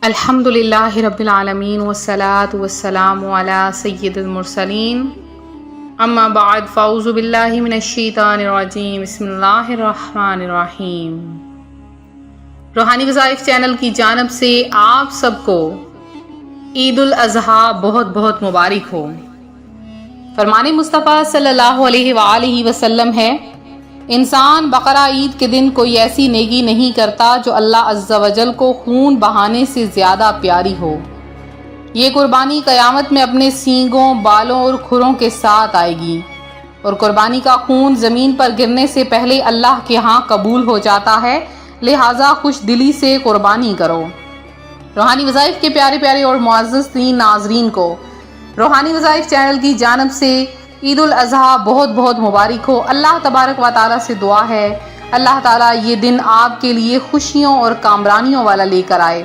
الحمدللہ رب العالمین والصلاة والسلام علی سید المرسلین اما بعد فاعوذ باللہ من الشیطان الرجیم بسم اللہ الرحمن الرحیم۔ روحانی وظائف چینل کی جانب سے آپ سب کو عید الاضحیٰ بہت بہت مبارک ہو۔ فرمان مصطفیٰ صلی اللہ علیہ وآلہ وسلم ہے، انسان بقرہ عید کے دن کوئی ایسی نیکی نہیں کرتا جو اللہ عز و جل کو خون بہانے سے زیادہ پیاری ہو۔ یہ قربانی قیامت میں اپنے سینگوں، بالوں اور کھروں کے ساتھ آئے گی، اور قربانی کا خون زمین پر گرنے سے پہلے اللہ کے ہاں قبول ہو جاتا ہے، لہٰذا خوش دلی سے قربانی کرو۔ روحانی وظائف کے پیارے پیارے اور معزز ترین ناظرین کو روحانی وظائف چینل کی جانب سے عید الاضحیٰ بہت بہت مبارک ہو۔ اللہ تبارک و تعالیٰ سے دعا ہے اللہ تعالیٰ یہ دن آپ کے لیے خوشیوں اور کامرانیوں والا لے کر آئے،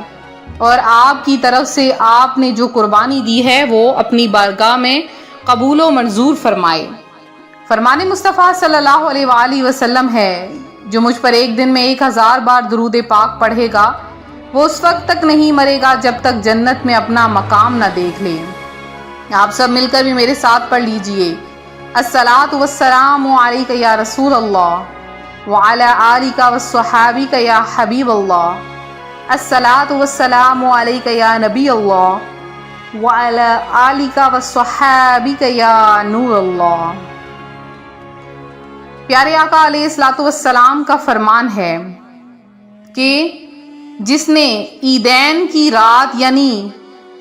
اور آپ کی طرف سے آپ نے جو قربانی دی ہے وہ اپنی بارگاہ میں قبول و منظور فرمائے۔ فرمان مصطفیٰ صلی اللہ علیہ وآلہ وسلم ہے، جو مجھ پر ایک دن میں 1000 بار درود پاک پڑھے گا وہ اس وقت تک نہیں مرے گا جب تک جنت میں اپنا مقام نہ دیکھ لے۔ آپ سب مل کر بھی میرے ساتھ پڑھ لیجئے، الصلاۃ والسلام علیک یا رسول اللہ وعلی آلک وصحابک یا حبیب اللہ، الصلاۃ والسلام علیک یا نبی اللہ وعلی آلک وصحابک یا نور اللہ۔ پیارے آقا علیہ الصلوۃ والسلام کا فرمان ہے کہ جس نے عیدین کی رات یعنی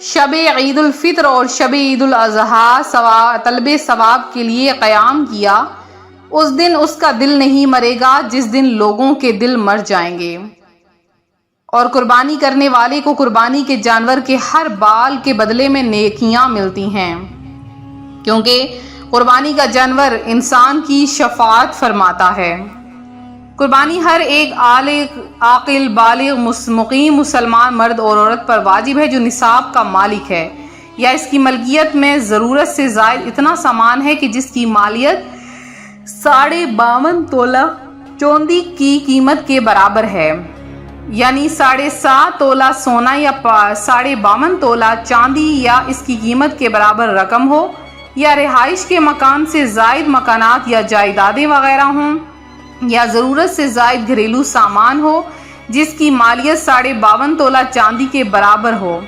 شب عید الفطر اور شب عید الاضحیٰ طلب ثواب کے لیے قیام کیا، اس دن اس کا دل نہیں مرے گا جس دن لوگوں کے دل مر جائیں گے، اور قربانی کرنے والے کو قربانی کے جانور کے ہر بال کے بدلے میں نیکیاں ملتی ہیں، کیونکہ قربانی کا جانور انسان کی شفاعت فرماتا ہے۔ قربانی ہر ایک عاقل بالغ مقیم مسلمان مرد اور عورت پر واجب ہے جو نصاب کا مالک ہے، یا اس کی ملکیت میں ضرورت سے زائد اتنا سامان ہے کہ جس کی مالیت 52.5 تولہ چاندی کی قیمت کے برابر ہے، یعنی 7.5 تولہ سونا یا 52.5 تولہ چاندی یا اس کی قیمت کے برابر رقم ہو، یا رہائش کے مکان سے زائد مکانات یا جائیدادیں وغیرہ ہوں، یا ضرورت سے زائد گھریلو سامان ہو جس کی مالیت 52.5 تولہ چاندی کے برابر ہو۔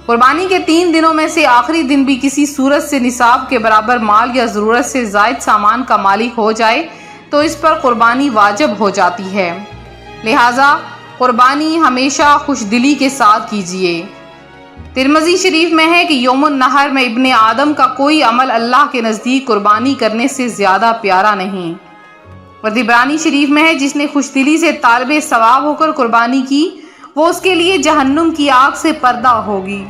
قربانی کے 3 دنوں میں سے آخری دن بھی کسی صورت سے نصاب کے برابر مال یا ضرورت سے زائد سامان کا مالک ہو جائے تو اس پر قربانی واجب ہو جاتی ہے، لہٰذا قربانی ہمیشہ خوش دلی کے ساتھ کیجیے۔ ترمذی شریف میں ہے کہ یوم النحر میں ابن آدم کا کوئی عمل اللہ کے نزدیک قربانی کرنے سے زیادہ پیارا نہیں، اور طبرانی شریف میں ہے جس نے خوش دلی سے طالب ثواب ہو کر قربانی کی وہ اس کے لیے جہنم کی آگ سے پردہ ہوگی،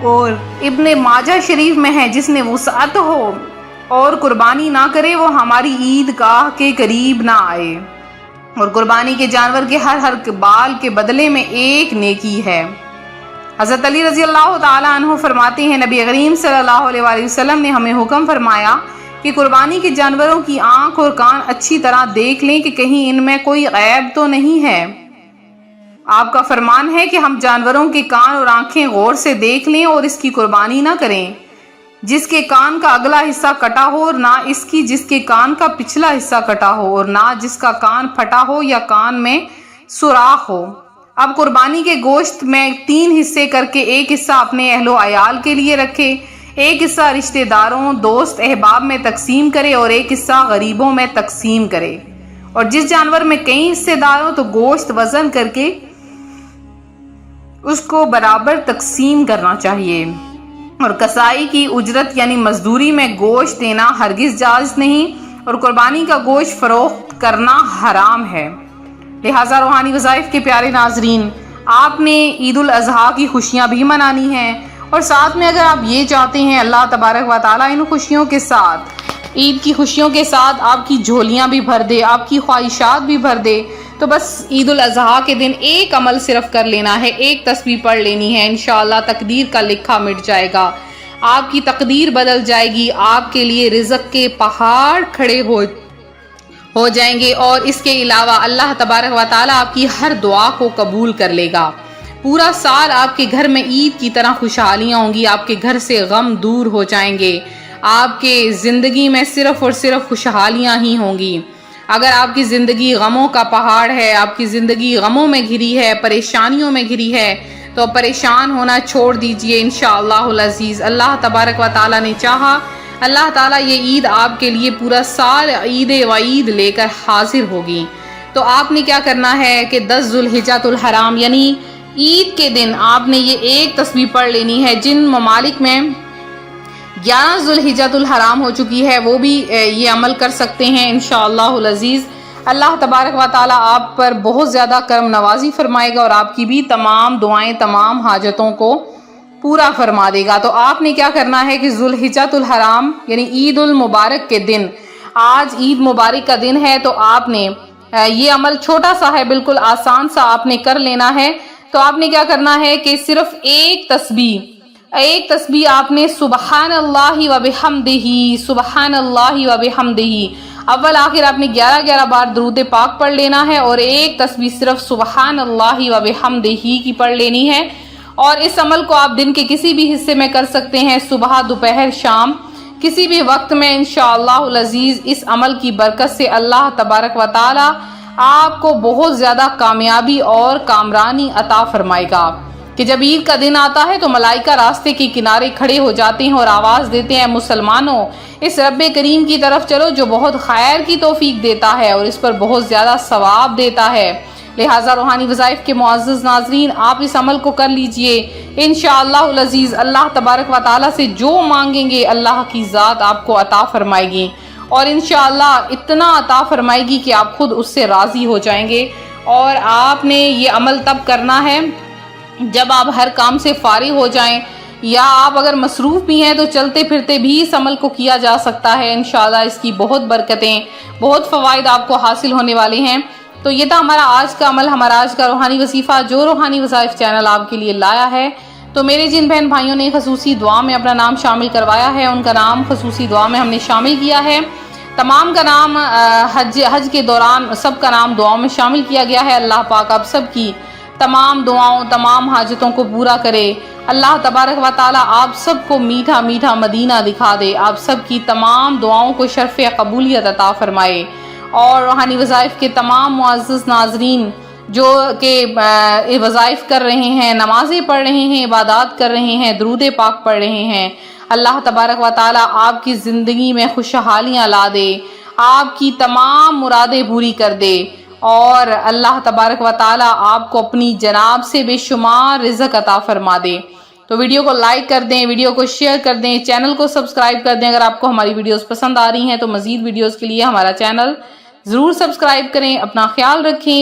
اور ابن ماجہ شریف میں ہے جس نے وسعت ہو اور قربانی نہ کرے وہ ہماری عید گاہ کے قریب نہ آئے، اور قربانی کے جانور کے ہر بال کے بدلے میں ایک نیکی ہے۔ حضرت علی رضی اللہ تعالیٰ عنہ فرماتے ہیں، نبی کریم صلی اللہ علیہ وآلہ وسلم نے ہمیں حکم فرمایا کہ قربانی کے جانوروں کی آنکھ اور کان اچھی طرح دیکھ لیں کہ کہیں ان میں کوئی عیب تو نہیں ہے۔ آپ کا فرمان ہے کہ ہم جانوروں کے کان اور آنکھیں غور سے دیکھ لیں اور اس کی قربانی نہ کریں جس کے کان کا اگلا حصہ کٹا ہو، اور نہ اس کی جس کے کان کا پچھلا حصہ کٹا ہو، اور نہ جس کا کان پھٹا ہو یا کان میں سوراخ ہو۔ اب قربانی کے گوشت میں 3 حصے کر کے ایک حصہ اپنے اہل و عیال کے لیے رکھے، ایک حصہ رشتہ داروں دوست احباب میں تقسیم کرے، اور ایک حصہ غریبوں میں تقسیم کرے، اور جس جانور میں کئی حصے دار ہوں تو گوشت وزن کر کے اس کو برابر تقسیم کرنا چاہیے، اور کسائی کی اجرت یعنی مزدوری میں گوشت دینا ہرگز جائز نہیں، اور قربانی کا گوشت فروخت کرنا حرام ہے۔ لہٰذا روحانی وظائف کے پیارے ناظرین، آپ نے عید الاضحیٰ کی خوشیاں بھی منانی ہیں، اور ساتھ میں اگر آپ یہ چاہتے ہیں اللہ تبارک و تعالیٰ ان خوشیوں کے ساتھ عید کی خوشیوں کے ساتھ آپ کی جھولیاں بھی بھر دے، آپ کی خواہشات بھی بھر دے، تو بس عید الاضحیٰ کے دن ایک عمل صرف کر لینا ہے، ایک تسبیح پڑھ لینی ہے، انشاءاللہ تقدیر کا لکھا مٹ جائے گا، آپ کی تقدیر بدل جائے گی، آپ کے لیے رزق کے پہاڑ کھڑے ہو جائیں گے، اور اس کے علاوہ اللہ تبارک و تعالیٰ آپ کی ہر دعا کو قبول کر لے گا۔ پورا سال آپ کے گھر میں عید کی طرح خوشحالیاں ہوں گی، آپ کے گھر سے غم دور ہو جائیں گے، آپ کے زندگی میں صرف اور صرف خوشحالیاں ہی ہوں گی۔ اگر آپ کی زندگی غموں کا پہاڑ ہے، آپ کی زندگی غموں میں گھری ہے، پریشانیوں میں گھری ہے، تو پریشان ہونا چھوڑ دیجئے انشاءاللہ العزیز۔ اللہ تبارک و تعالیٰ نے چاہا، اللہ تعالیٰ یہ عید آپ کے لیے پورا سال عید وعید لے کر حاضر ہوگی۔ تو آپ نے کیا کرنا ہے کہ 10 ذوالحجۃ الحرام یعنی عید کے دن آپ نے یہ ایک تسبیح پڑھ لینی ہے۔ جن ممالک میں 11 ذوالحجۃ الحرام ہو چکی ہے وہ بھی یہ عمل کر سکتے ہیں انشاءاللہ العزیز۔ اللہ تبارک و تعالیٰ آپ پر بہت زیادہ کرم نوازی فرمائے گا اور آپ کی بھی تمام دعائیں، تمام حاجتوں کو پورا فرما دے گا۔ تو آپ نے کیا کرنا ہے کہ ذوالحجۃ الحرام یعنی عید المبارک کے دن، آج عید مبارک کا دن ہے، تو آپ نے یہ عمل چھوٹا سا ہے، بالکل آسان سا آپ نے کر لینا ہے۔ تو آپ نے کیا کرنا ہے کہ صرف ایک تسبیح آپ نے سبحان اللہ و بحمدہ، سبحان اللہ و بحمدہ، اول آخر آپ نے 11 بار درود پاک پڑھ لینا ہے، اور ایک تسبیح صرف سبحان اللہ و بحمدہ کی پڑھ لینی ہے۔ اور اس عمل کو آپ دن کے کسی بھی حصے میں کر سکتے ہیں، صبح، دوپہر، شام، کسی بھی وقت میں انشاءاللہ العزیز۔ اس عمل کی برکت سے اللہ تبارک و تعالی آپ کو بہت زیادہ کامیابی اور کامرانی عطا فرمائے گا کہ جب عید کا دن آتا ہے تو ملائکہ راستے کے کنارے کھڑے ہو جاتے ہیں اور آواز دیتے ہیں، مسلمانوں اس رب کریم کی طرف چلو جو بہت خیر کی توفیق دیتا ہے اور اس پر بہت زیادہ ثواب دیتا ہے۔ لہٰذا روحانی وظائف کے معزز ناظرین، آپ اس عمل کو کر لیجئے انشاءاللہ العزیز۔ اللہ تبارک و تعالیٰ سے جو مانگیں گے اللہ کی ذات آپ کو عطا فرمائے گی، اور انشاءاللہ اتنا عطا فرمائے گی کہ آپ خود اس سے راضی ہو جائیں گے۔ اور آپ نے یہ عمل تب کرنا ہے جب آپ ہر کام سے فارغ ہو جائیں، یا آپ اگر مصروف بھی ہیں تو چلتے پھرتے بھی اس عمل کو کیا جا سکتا ہے۔ انشاءاللہ اس کی بہت برکتیں، بہت فوائد آپ کو حاصل ہونے والے ہیں۔ تو یہ تھا ہمارا آج کا عمل، ہمارا آج کا روحانی وظیفہ جو روحانی وظائف چینل آپ کے لیے لایا ہے۔ تو میرے جن بہن بھائیوں نے خصوصی دعا میں اپنا نام شامل کروایا ہے، ان کا نام خصوصی دعا میں ہم نے شامل کیا ہے۔ تمام کا نام حج کے دوران سب کا نام دعاؤں میں شامل کیا گیا ہے۔ اللہ پاک آپ سب کی تمام دعاؤں، تمام حاجتوں کو پورا کرے۔ اللہ تبارک و تعالیٰ آپ سب کو میٹھا میٹھا مدینہ دکھا دے، آپ سب کی تمام دعاؤں کو شرف قبولیت عطا فرمائے۔ اور روحانی وظائف کے تمام معزز ناظرین جو کہ وظائف کر رہے ہیں، نمازیں پڑھ رہے ہیں، عبادات کر رہے ہیں، درود پاک پڑھ رہے ہیں، اللہ تبارک و تعالیٰ آپ کی زندگی میں خوشحالیاں لا دے، آپ کی تمام مرادیں پوری کر دے، اور اللہ تبارک و تعالیٰ آپ کو اپنی جناب سے بے شمار رزق عطا فرما دے۔ تو ویڈیو کو لائک کر دیں، ویڈیو کو شیئر کر دیں، چینل کو سبسکرائب کر دیں۔ اگر آپ کو ہماری ویڈیوز پسند آ رہی ہیں تو مزید ویڈیوز کے لیے ہمارا چینل ضرور سبسکرائب کریں۔ اپنا خیال رکھیں۔